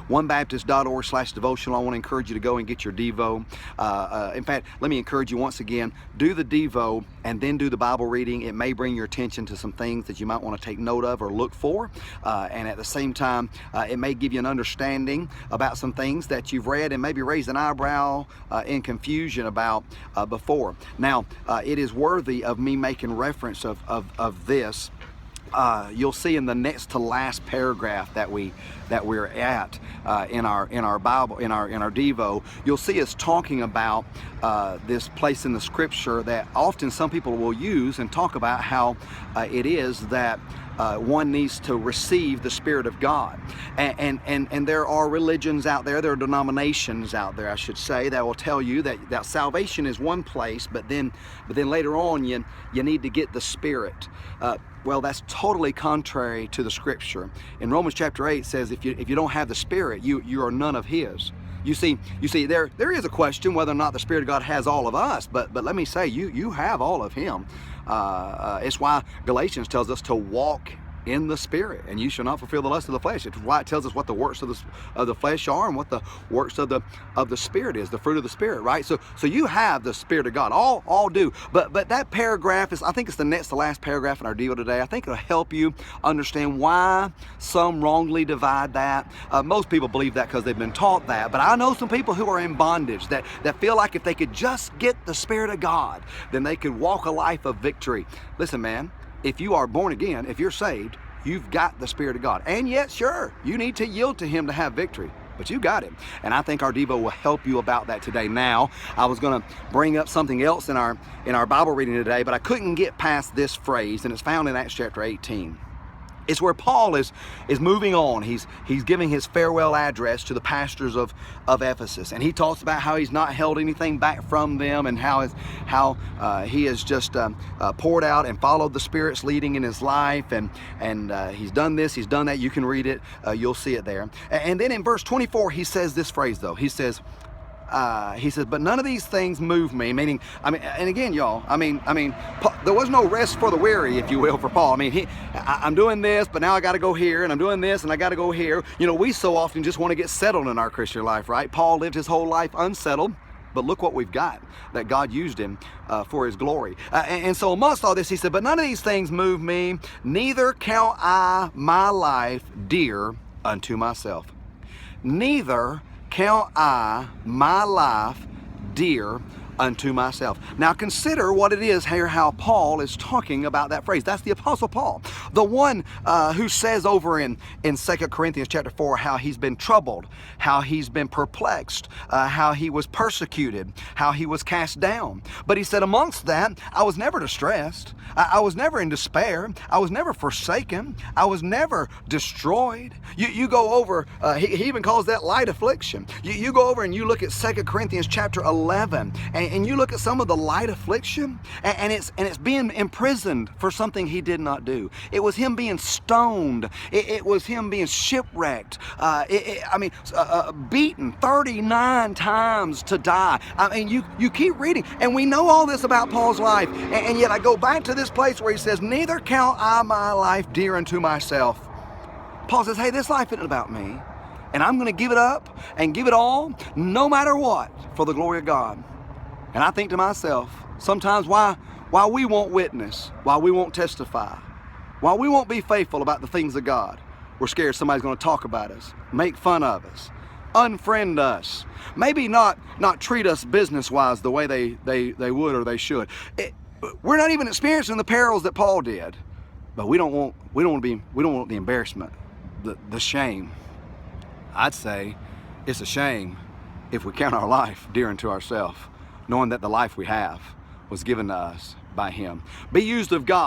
onebaptist.org/devotional. I want to encourage you to go and get your Devo. In fact, let me encourage you once again, do the Devo and then do the Bible reading. It may bring your attention to some things that you might want to take note of or look for. And at the same time, it may give you an understanding about some things that you've read and maybe raised an eyebrow in confusion about before. Now, it is worthy of me making reference of this. You'll see in the next to last paragraph that we're at in our Bible, in our Devo, you'll see us talking about this place in the Scripture that often some people will use and talk about how it is that one needs to receive the Spirit of God. And there are religions out there, there are denominations out there, I should say, that will tell you that salvation is one place, but then later on you need to get the Spirit. Well, that's totally contrary to the Scripture. In Romans chapter 8 says if you don't have the Spirit, you are none of His. You see, there is a question whether or not the Spirit of God has all of us, but let me say, you have all of Him. It's why Galatians tells us to walk in the Spirit, and you shall not fulfill the lust of the flesh. It's why it tells us what the works of the flesh are and what the works of the Spirit is, the fruit of the Spirit, right? So you have the Spirit of God, all do. But that paragraph is, I think it's the next to last paragraph in our deal today. I think it'll help you understand why some wrongly divide that. Most people believe that because they've been taught that, but I know some people who are in bondage that feel like if they could just get the Spirit of God, then they could walk a life of victory. Listen, man, if you are born again, if you're saved, you've got the Spirit of God. And yet, sure, you need to yield to Him to have victory, but you got Him. And I think our Devo will help you about that today. Now, I was going to bring up something else in our Bible reading today, but I couldn't get past this phrase, and it's found in Acts chapter 18. It's where Paul is moving on. He's giving his farewell address to the pastors of Ephesus, and he talks about how he's not held anything back from them, and how he has just poured out and followed the Spirit's leading in his life, and he's done this, he's done that. You can read it. You'll see it there. And then in verse 24, he says this phrase, though. He says, but none of these things move me. Meaning, and again, y'all, there was no rest for the weary, if you will, for Paul. I'm doing this, but now I got to go here, and I'm doing this, and I got to go here. We so often just want to get settled in our Christian life, right? Paul lived his whole life unsettled, but look what we've got, that God used him for His glory. And so amongst all this, he said, but none of these things move me, neither count I my life dear unto myself. Neither count I my life dear unto myself. Now consider what it is here, how Paul is talking about that phrase. That's the Apostle Paul, the one who says over in 2 Corinthians chapter 4 how he's been troubled, how he's been perplexed, how he was persecuted, how he was cast down. But he said, amongst that, I was never distressed. I was never in despair. I was never forsaken. I was never destroyed. You go over, he even calls that light affliction. You go over and you look at 2 Corinthians chapter 11, and you look at some of the light affliction, and it's being imprisoned for something he did not do. It was him being stoned. It was him being shipwrecked. Beaten 39 times to die. You keep reading, and we know all this about Paul's life, and yet I go back to this place where he says, neither count I my life dear unto myself. Paul says, hey, this life isn't about me, and I'm going to give it up and give it all, no matter what, for the glory of God. And I think to myself, sometimes why we won't witness, why we won't testify, why we won't be faithful about the things of God. We're scared somebody's going to talk about us, make fun of us, unfriend us, maybe not treat us business-wise the way they would or they should. We're not even experiencing the perils that Paul did, but we don't want the embarrassment, the shame. I'd say it's a shame if we count our life dear unto ourselves, knowing that the life we have was given to us by Him. Be used of God.